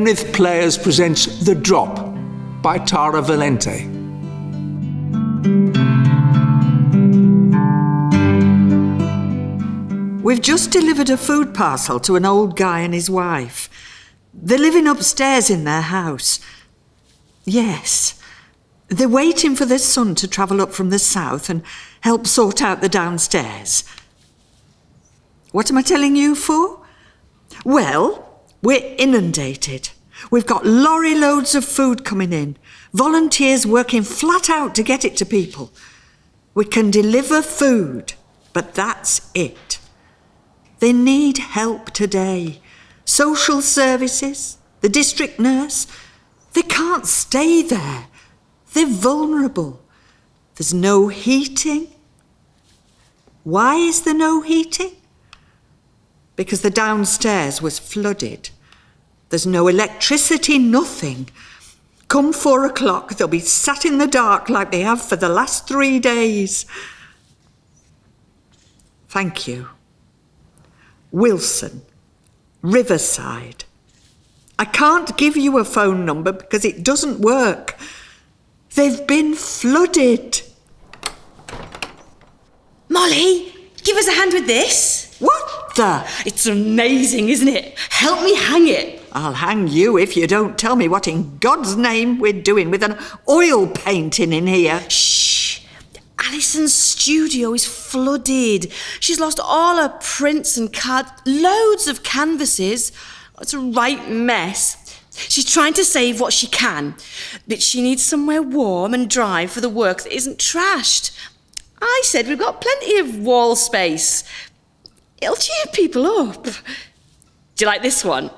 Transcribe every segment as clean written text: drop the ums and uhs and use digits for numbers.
Penrith Players presents The Drop by Vallente. We've just delivered a food parcel to an old guy and his wife. They're living upstairs in their house. Yes, they're waiting for their son to travel up from the south and help sort out the downstairs. What am I telling you for? Well, we're inundated. We've got lorry loads of food coming in, volunteers working flat out to get it to people. We can deliver food, but that's it. They need help today. Social services, the district nurse, they can't stay there. They're vulnerable. There's no heating. Why is there no heating? Because the downstairs was flooded. There's no electricity, nothing. Come 4 o'clock, they'll be sat in the dark like they have for the last 3 days. Thank you. Wilson, Riverside. I can't give you a phone number because it doesn't work. They've been flooded. Molly, give us a hand with this. What the? It's amazing, isn't it? Help me hang it. I'll hang you if you don't tell me what in God's name we're doing with an oil painting in here. Shh. Alison's studio is flooded. She's lost all her prints and cards, loads of canvases. It's a right mess. She's trying to save what she can, but she needs somewhere warm and dry for the work that isn't trashed. I said we've got plenty of wall space. It'll cheer people up. Do you like this one?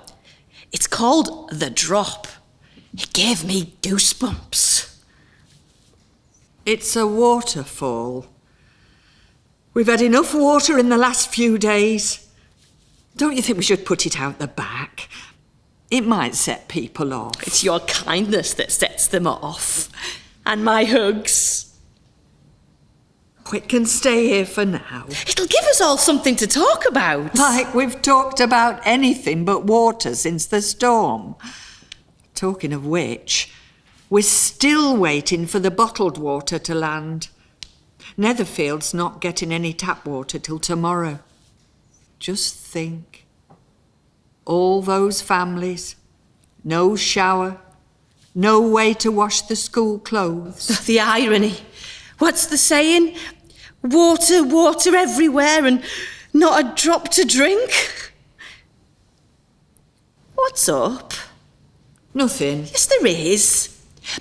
It's called The Drop. It gave me goosebumps. It's a waterfall. We've had enough water in the last few days. Don't you think we should put it out the back? It might set people off. It's your kindness that sets them off. And my hugs. We can stay here for now. It'll give us all something to talk about. Like we've talked about anything but water since the storm. Talking of which, we're still waiting for the bottled water to land. Netherfield's not getting any tap water till tomorrow. Just think. All those families, no shower, no way to wash the school clothes. The irony. What's the saying? Water, water everywhere and not a drop to drink? What's up? Nothing. Yes, there is.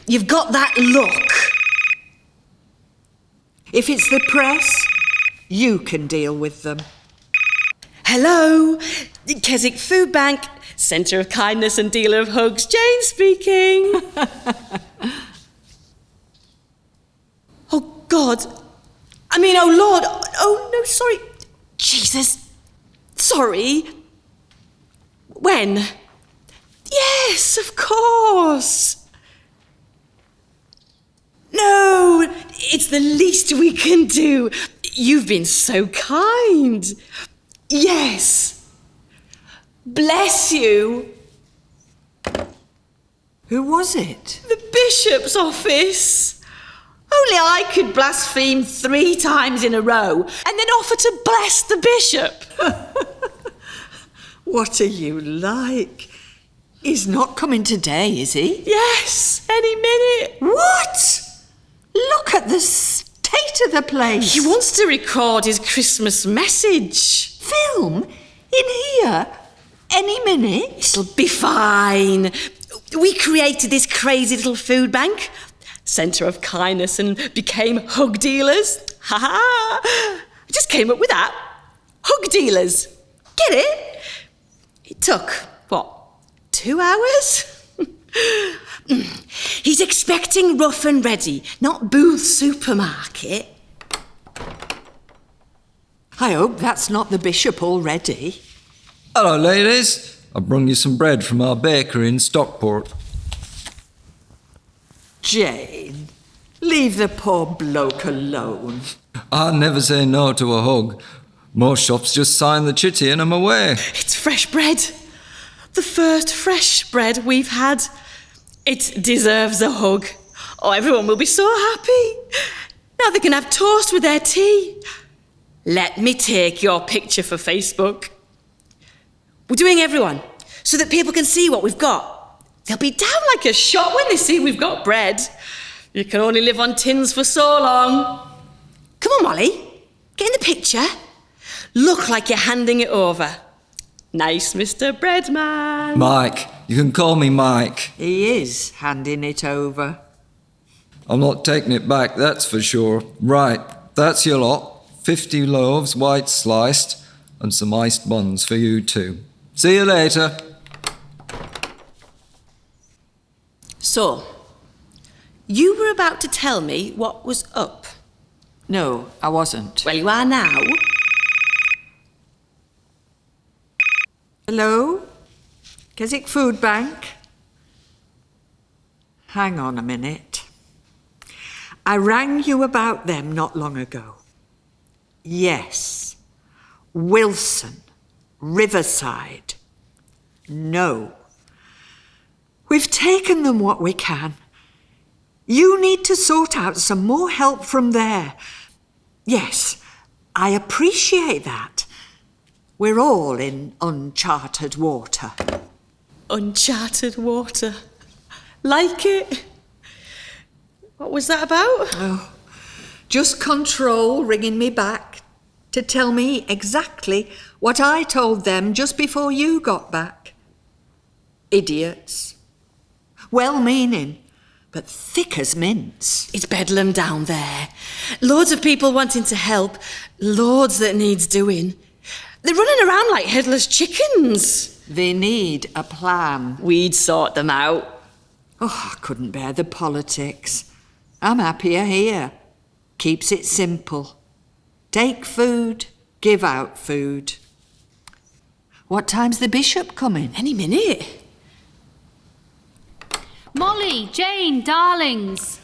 You've got that look. If it's the press, you can deal with them. Hello, Keswick Food Bank, Centre of Kindness and Dealer of Hugs, Jane speaking. Oh, God. Oh, Lord. Oh, no, sorry. Jesus. Sorry. When? Yes, of course. No, it's the least we can do. You've been so kind. Yes. Bless you. Who was it? The bishop's office. Only I could blaspheme 3 times in a row and then offer to bless the bishop. What are you like? He's not coming today, is he? Yes, any minute. What? Look at the state of the place. He wants to record his Christmas message. Film? In here? Any minute? It'll be fine. We created this crazy little food bank, Centre of Kindness, and became hug dealers. Ha ha! I just came up with that. Hug dealers. Get it? It took, 2 hours? He's expecting rough and ready, not Booth Supermarket. I hope that's not the bishop already. Hello, ladies. I brung you some bread from our bakery in Stockport. Jane, leave the poor bloke alone. I never say no to a hug. Most shops just sign the chitty and I'm away. It's fresh bread. The first fresh bread we've had. It deserves a hug. Oh, everyone will be so happy. Now they can have toast with their tea. Let me take your picture for Facebook. We're doing everyone so that people can see what we've got. They'll be down like a shot when they see we've got bread. You can only live on tins for so long. Come on, Molly. Get in the picture. Look like you're handing it over. Nice, Mr. Breadman. Mike. You can call me Mike. He is handing it over. I'm not taking it back, that's for sure. Right, that's your lot. 50 loaves, white sliced, and some iced buns for you too. See you later. So, you were about to tell me what was up. No, I wasn't. Well, you are now. Hello? Keswick Food Bank? Hang on a minute. I rang you about them not long ago. Yes. Wilson. Riverside. No. We've taken them what we can. You need to sort out some more help from there. Yes, I appreciate that. We're all in uncharted water. Uncharted water. Like it. What was that about? Oh, just Control ringing me back to tell me exactly what I told them just before you got back. Idiots. Well-meaning, but thick as mince. It's bedlam down there. Loads of people wanting to help. Loads that needs doing. They're running around like headless chickens. They need a plan. We'd sort them out. Oh, I couldn't bear the politics. I'm happier here. Keeps it simple. Take food, give out food. What time's the bishop coming? Any minute. Molly, Jane, darlings.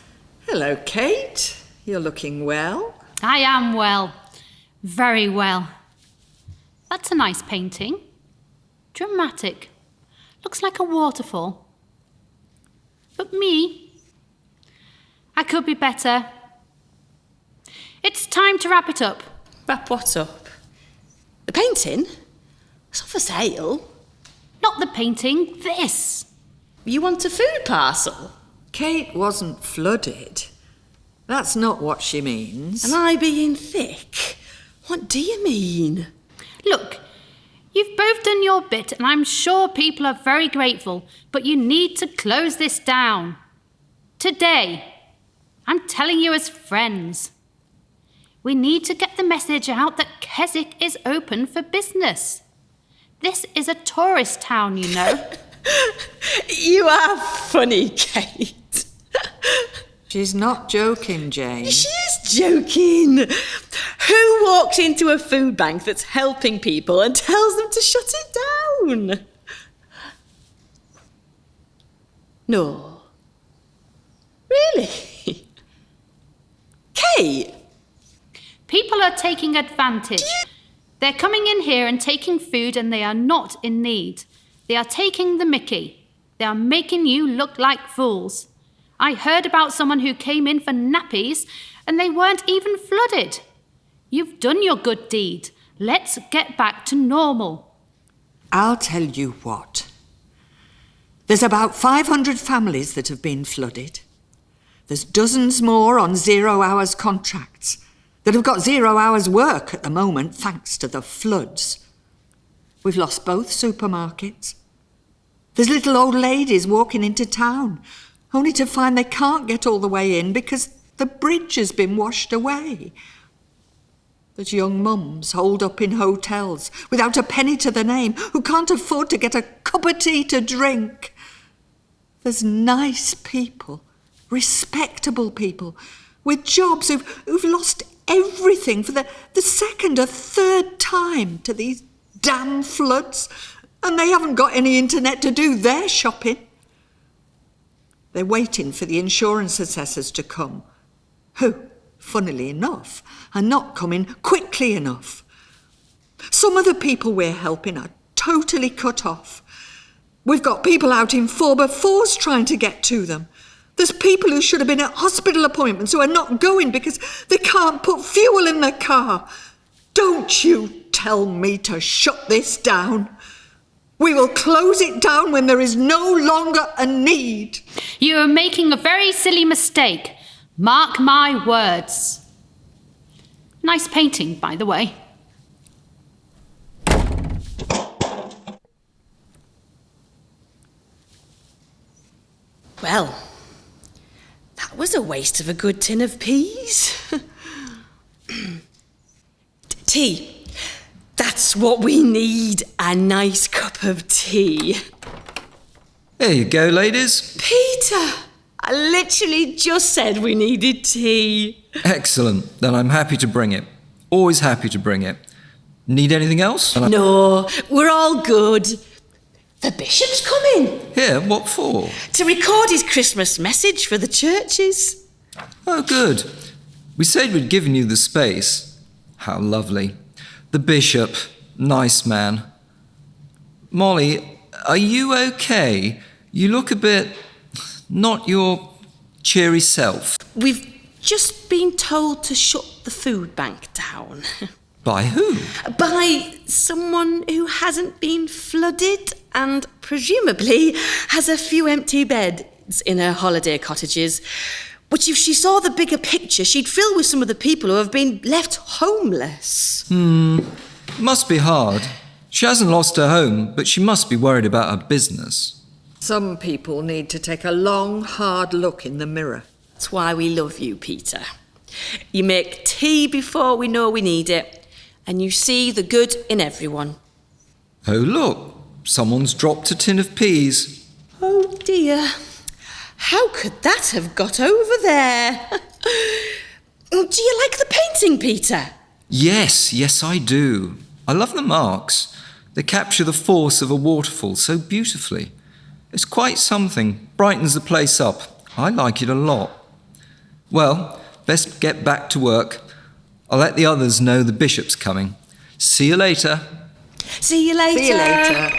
Hello, Kate. You're looking well. I am well. Very well. That's a nice painting. Dramatic. Looks like a waterfall. But me, I could be better. It's time to wrap it up. Wrap what up? The painting? It's not for sale. Not the painting, this. You want a food parcel? Kate wasn't flooded. That's not what she means. Am I being thick? What do you mean? Look, you've both done your bit and I'm sure people are very grateful, but you need to close this down. Today. I'm telling you as friends. We need to get the message out that Keswick is open for business. This is a tourist town, you know. You are funny, Kate. She's not joking, Jane. She is joking. Who walks into a food bank that's helping people and tells them to shut it down? No. Really? Kate? People are taking advantage. They're coming in here and taking food and they are not in need. They are taking the mickey. They are making you look like fools. I heard about someone who came in for nappies and they weren't even flooded. You've done your good deed. Let's get back to normal. I'll tell you what. There's about 500 families that have been flooded. There's dozens more on 0 hours contracts that have got 0 hours work at the moment thanks to the floods. We've lost both supermarkets. There's little old ladies walking into town only to find they can't get all the way in because the bridge has been washed away. There's young mums holed up in hotels without a penny to their name who can't afford to get a cup of tea to drink. There's nice people, respectable people with jobs who've lost everything for the second or third time to these damn floods, and they haven't got any internet to do their shopping. They're waiting for the insurance assessors to come, who, funnily enough, are not coming quickly enough. Some of the people we're helping are totally cut off. We've got people out in 4x4s trying to get to them. There's people who should have been at hospital appointments who are not going because they can't put fuel in their car. Don't you tell me to shut this down. We will close it down when there is no longer a need. You are making a very silly mistake. Mark my words. Nice painting, by the way. Well, that was a waste of a good tin of peas. Tea. That's what we need, a nice cup of tea. There you go, ladies. Peter, I literally just said we needed tea. Excellent. Then I'm happy to bring it. Always happy to bring it. Need anything else? No, we're all good. The bishop's coming. Here, what for? To record his Christmas message for the churches. Oh, good. We said we'd given you the space. How lovely. The bishop, nice man. Molly, are you okay? You look a bit not your cheery self. We've just been told to shut the food bank down. By who? By someone who hasn't been flooded and presumably has a few empty beds in her holiday cottages. But if she saw the bigger picture, she'd fill with some of the people who have been left homeless. Must be hard. She hasn't lost her home, but she must be worried about her business. Some people need to take a long, hard look in the mirror. That's why we love you, Peter. You make tea before we know we need it, and you see the good in everyone. Oh, look. Someone's dropped a tin of peas. Oh, dear. How could that have got over there? Do you like the painting, Peter? Yes, I do. I love the marks. They capture the force of a waterfall so beautifully. It's quite something. Brightens the place up. I like it a lot. Well, best get back to work. I'll let the others know the bishop's coming. See you later. See you later. See you later.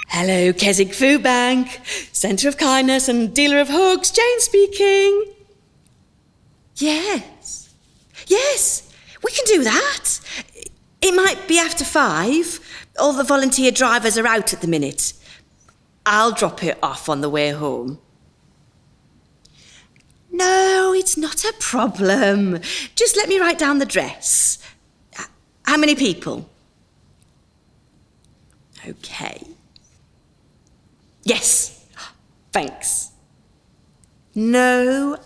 Hello, Keswick Food Bank, Centre of Kindness and Dealer of Hugs, Jane speaking. Yes, we can do that. It might be after 5. All the volunteer drivers are out at the minute. I'll drop it off on the way home. No, it's not a problem. Just let me write down the address. How many people? Okay. Yes, thanks. No,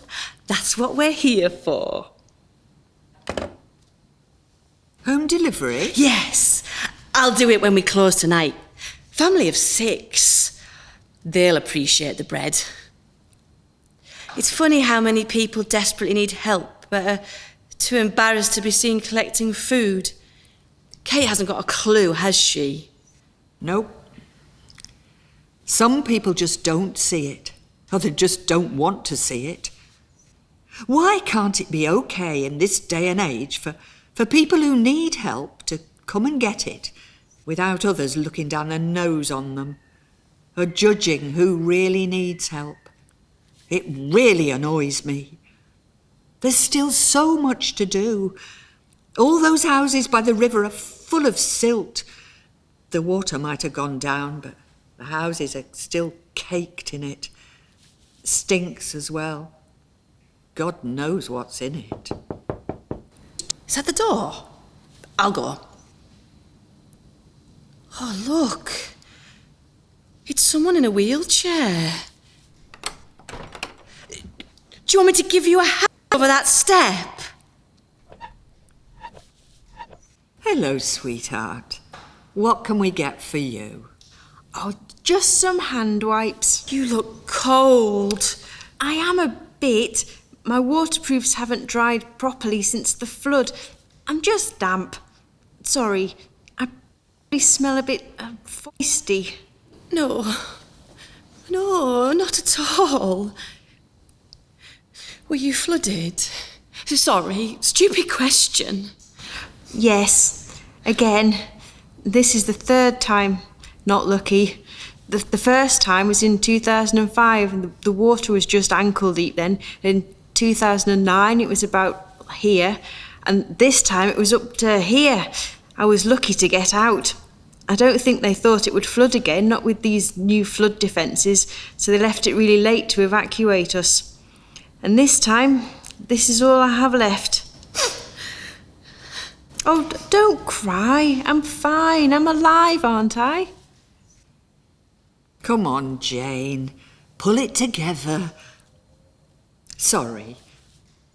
that's what we're here for. Home delivery? Yes, I'll do it when we close tonight. Family of 6. They'll appreciate the bread. It's funny how many people desperately need help but are too embarrassed to be seen collecting food. Kate hasn't got a clue, has she? Nope. Some people just don't see it, or they just don't want to see it. Why can't it be okay in this day and age for people who need help to come and get it without others looking down their nose on them or judging who really needs help? It really annoys me. There's still so much to do. All those houses by the river are full of silt. The water might have gone down, but the houses are still caked in it. Stinks as well. God knows what's in it. Is that the door? I'll go. Oh, look. It's someone in a wheelchair. Do you want me to give you a hand over that step? Hello, sweetheart. What can we get for you? Oh, just some hand wipes. You look cold. I am a bit. My waterproofs haven't dried properly since the flood. I'm just damp. Sorry, I probably smell a bit feisty. No, not at all. Were you flooded? Sorry, stupid question. Yes, again. This is the third time. Not lucky. The first time was in 2005, and the water was just ankle deep then. In 2009, it was about here, and this time it was up to here. I was lucky to get out. I don't think they thought it would flood again, not with these new flood defences, so they left it really late to evacuate us. And this time, this is all I have left. Oh, don't cry. I'm fine. I'm alive, aren't I? Come on, Jane. Pull it together. Sorry.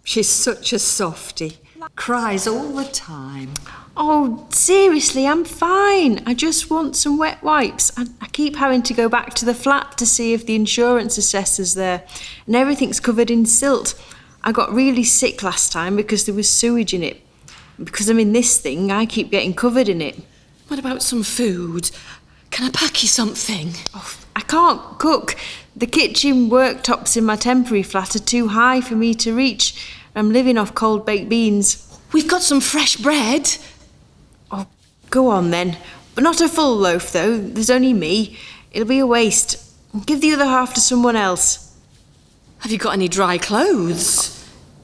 She's such a softie. Cries all the time. Oh, seriously, I'm fine. I just want some wet wipes. I keep having to go back to the flat to see if the insurance assessor's there, and everything's covered in silt. I got really sick last time because there was sewage in it. Because I'm in this thing, I keep getting covered in it. What about some food? Can I pack you something? Oh, I can't cook. The kitchen worktops in my temporary flat are too high for me to reach. I'm living off cold baked beans. We've got some fresh bread. Oh, go on then. But not a full loaf, though. There's only me. It'll be a waste. Give the other half to someone else. Have you got any dry clothes?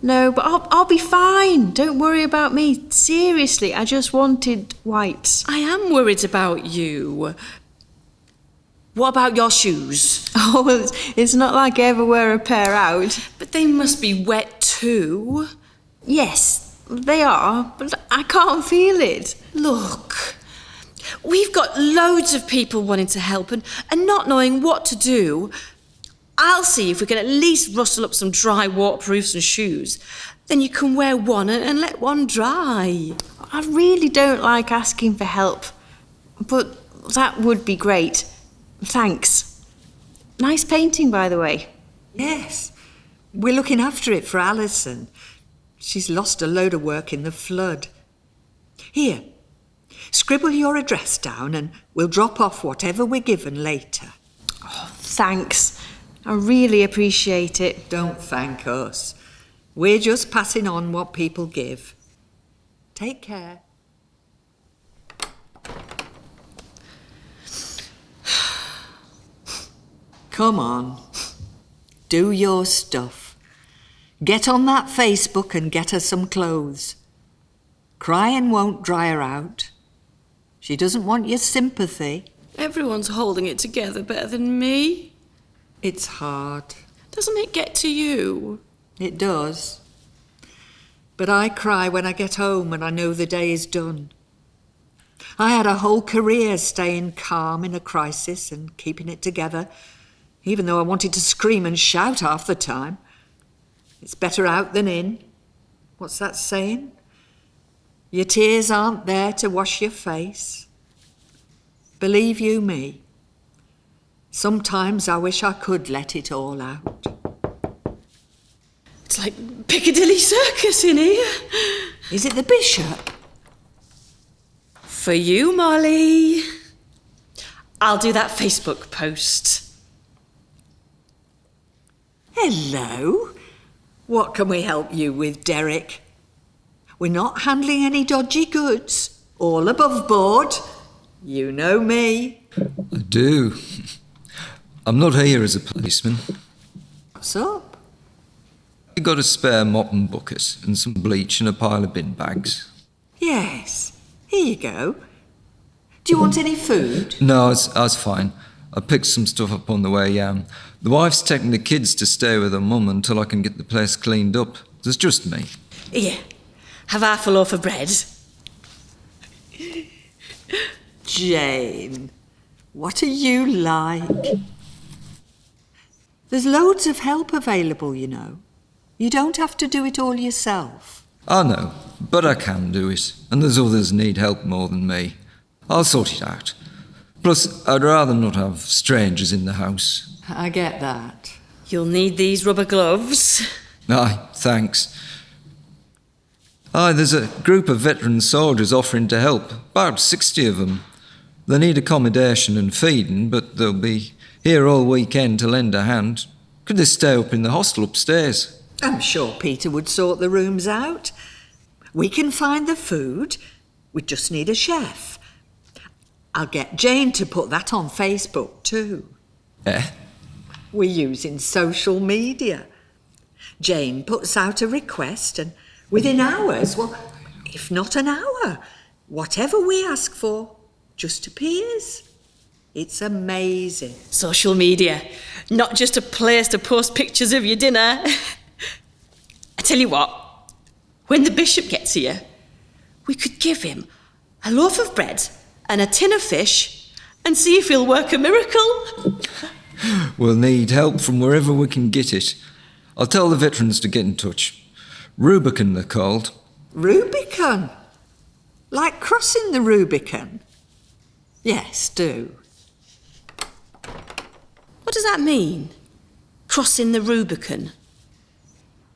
No, but I'll be fine. Don't worry about me. Seriously, I just wanted wipes. I am worried about you. What about your shoes? Oh, well, it's not like I ever wear a pair out. But they must be wet too. Yes, they are, but I can't feel it. Look, we've got loads of people wanting to help and not knowing what to do. I'll see if we can at least rustle up some dry waterproofs and shoes. Then you can wear one and let one dry. I really don't like asking for help, but that would be great. Thanks. Nice painting, by the way. Yes. We're looking after it for Alison. She's lost a load of work in the flood. Here, scribble your address down and we'll drop off whatever we're given later. Oh, thanks. I really appreciate it. Don't thank us. We're just passing on what people give. Take care. Come on. Do your stuff. Get on that Facebook and get her some clothes. Crying won't dry her out. She doesn't want your sympathy. Everyone's holding it together better than me. It's hard. Doesn't it get to you? It does. But I cry when I get home and I know the day is done. I had a whole career staying calm in a crisis and keeping it together, even though I wanted to scream and shout half the time. It's better out than in. What's that saying? Your tears aren't there to wash your face. Believe you me, sometimes I wish I could let it all out. It's like Piccadilly Circus in here. Is it the bishop? For you, Molly. I'll do that Facebook post. Hello. What can we help you with, Derek? We're not handling any dodgy goods. All above board. You know me. I do. I'm not here as a policeman. What's up? You got a spare mop and bucket and some bleach and a pile of bin bags? Yes. Here you go. Do you want any food? No, I was fine. I picked some stuff up on the way. The wife's taking the kids to stay with her mum until I can get the place cleaned up. There's just me. Here, have half a loaf of bread. Jane, what are you like? There's loads of help available, you know. You don't have to do it all yourself. I know, but I can do it. And there's others need help more than me. I'll sort it out. Plus, I'd rather not have strangers in the house. I get that. You'll need these rubber gloves. Aye, thanks. Aye, there's a group of veteran soldiers offering to help. About 60 of them. They need accommodation and feeding, but they'll be here all weekend to lend a hand. Could they stay up in the hostel upstairs? I'm sure Peter would sort the rooms out. We can find the food. We just need a chef. I'll get Jane to put that on Facebook too. Eh? We're using social media. Jane puts out a request and within hours, well, if not an hour, whatever we ask for just appears. It's amazing. Social media, not just a place to post pictures of your dinner. I tell you what, when the bishop gets here, we could give him a loaf of bread and a tin of fish and see if he'll work a miracle. We'll need help from wherever we can get it. I'll tell the veterans to get in touch. Rubicon, they're called. Rubicon? Like crossing the Rubicon? Yes, do. What does that mean? Crossing the Rubicon?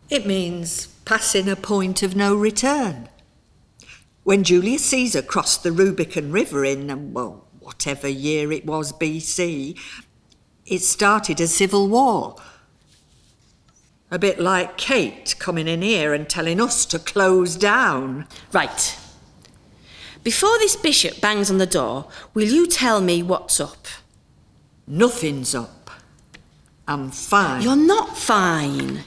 It means passing a point of no return. When Julius Caesar crossed the Rubicon River in, well, whatever year it was BC, it started a civil war. A bit like Kate coming in here and telling us to close down. Right. Before this bishop bangs on the door, will you tell me what's up? Nothing's up. I'm fine. You're not fine.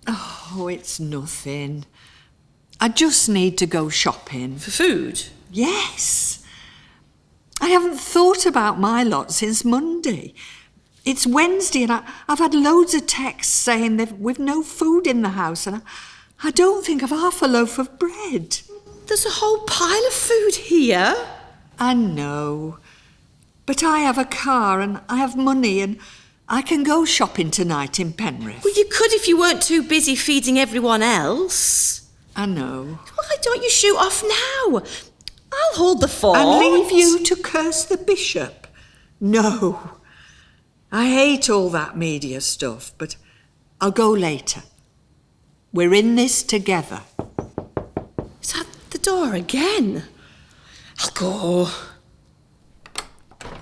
Oh, it's nothing. I just need to go shopping. For food? Yes. I haven't thought about my lot since Monday. It's Wednesday and I've had loads of texts saying that we've no food in the house and I don't think I've half a loaf of bread. There's a whole pile of food here. I know. But I have a car and I have money and I can go shopping tonight in Penrith. Well, you could if you weren't too busy feeding everyone else. I know. Why don't you shoot off now? I'll hold the fort. And leave you to curse the bishop? No. I hate all that media stuff, but I'll go later. We're in this together. Is that the door again? I'll go.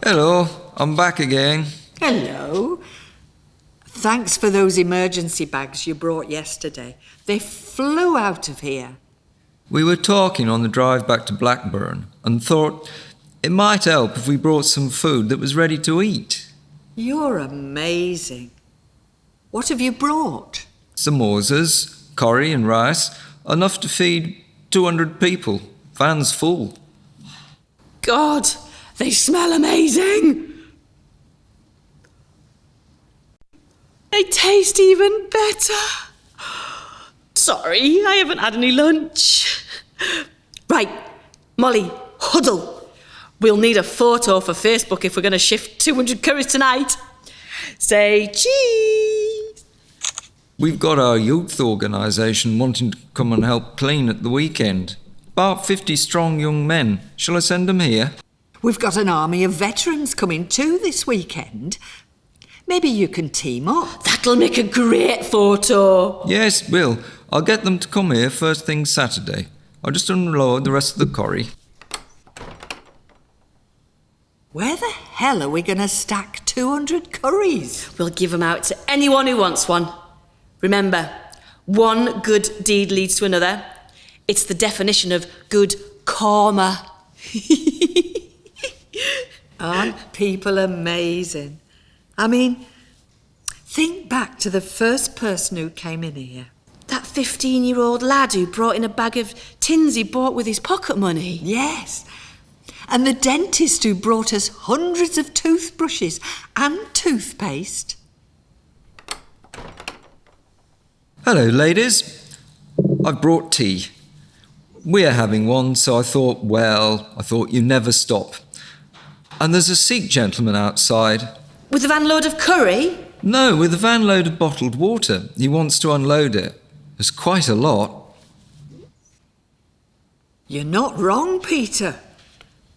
Hello, I'm back again. Hello. Thanks for those emergency bags you brought yesterday. They flew out of here. We were talking on the drive back to Blackburn and thought it might help if we brought some food that was ready to eat. You're amazing. What have you brought? Samosas, curry and rice, enough to feed 200 people. Van's full. God, they smell amazing. They taste even better. Sorry, I haven't had any lunch. Right, Molly, huddle. We'll need a photo for Facebook if we're going to shift 200 curries tonight. Say cheese. We've got our youth organisation wanting to come and help clean at the weekend. About 50 strong young men. Shall I send them here? We've got an army of veterans coming too this weekend. Maybe you can team up. That'll make a great photo. Yes, Bill. I'll get them to come here first thing Saturday. I'll just unload the rest of the curry. Where the hell are we going to stack 200 curries? We'll give them out to anyone who wants one. Remember, one good deed leads to another. It's the definition of good karma. Aren't people amazing? I mean, think back to the first person who came in here. That 15-year-old lad who brought in a bag of tins he bought with his pocket money. Yes. And the dentist who brought us hundreds of toothbrushes and toothpaste. Hello, ladies. I've brought tea. We're having one, so I thought you never stop. And there's a Sikh gentleman outside. With a van load of curry? No, with a van load of bottled water. He wants to unload it. There's quite a lot. You're not wrong, Peter.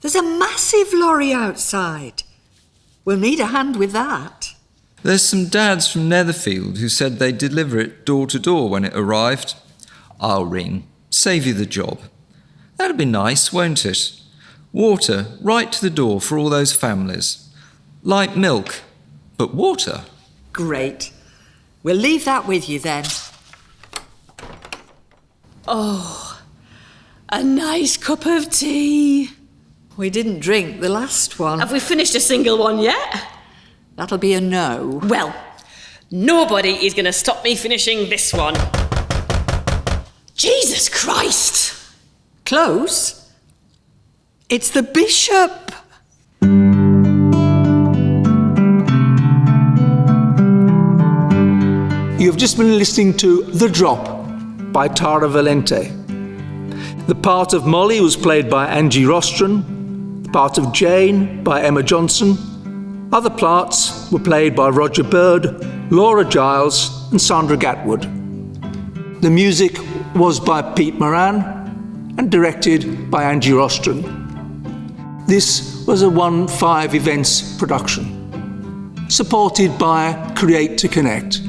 There's a massive lorry outside. We'll need a hand with that. There's some dads from Netherfield who said they'd deliver it door to door when it arrived. I'll ring. Save you the job. That'd be nice, won't it? Water right to the door for all those families. Like milk, but water. Great. We'll leave that with you then. Oh, a nice cup of tea. We didn't drink the last one. Have we finished a single one yet? That'll be a no. Well, nobody is going to stop me finishing this one. Jesus Christ! Close? It's the bishop. You have just been listening to The Drop by Tara Vallente. The part of Molly was played by Angie Rostron, the part of Jane by Emma Johnson. Other parts were played by Roger Bird, Laura Giles and Sandra Gatwood. The music was by Pete Moran and directed by Angie Rostron. This was a 1-5 Events production, supported by Create to Connect.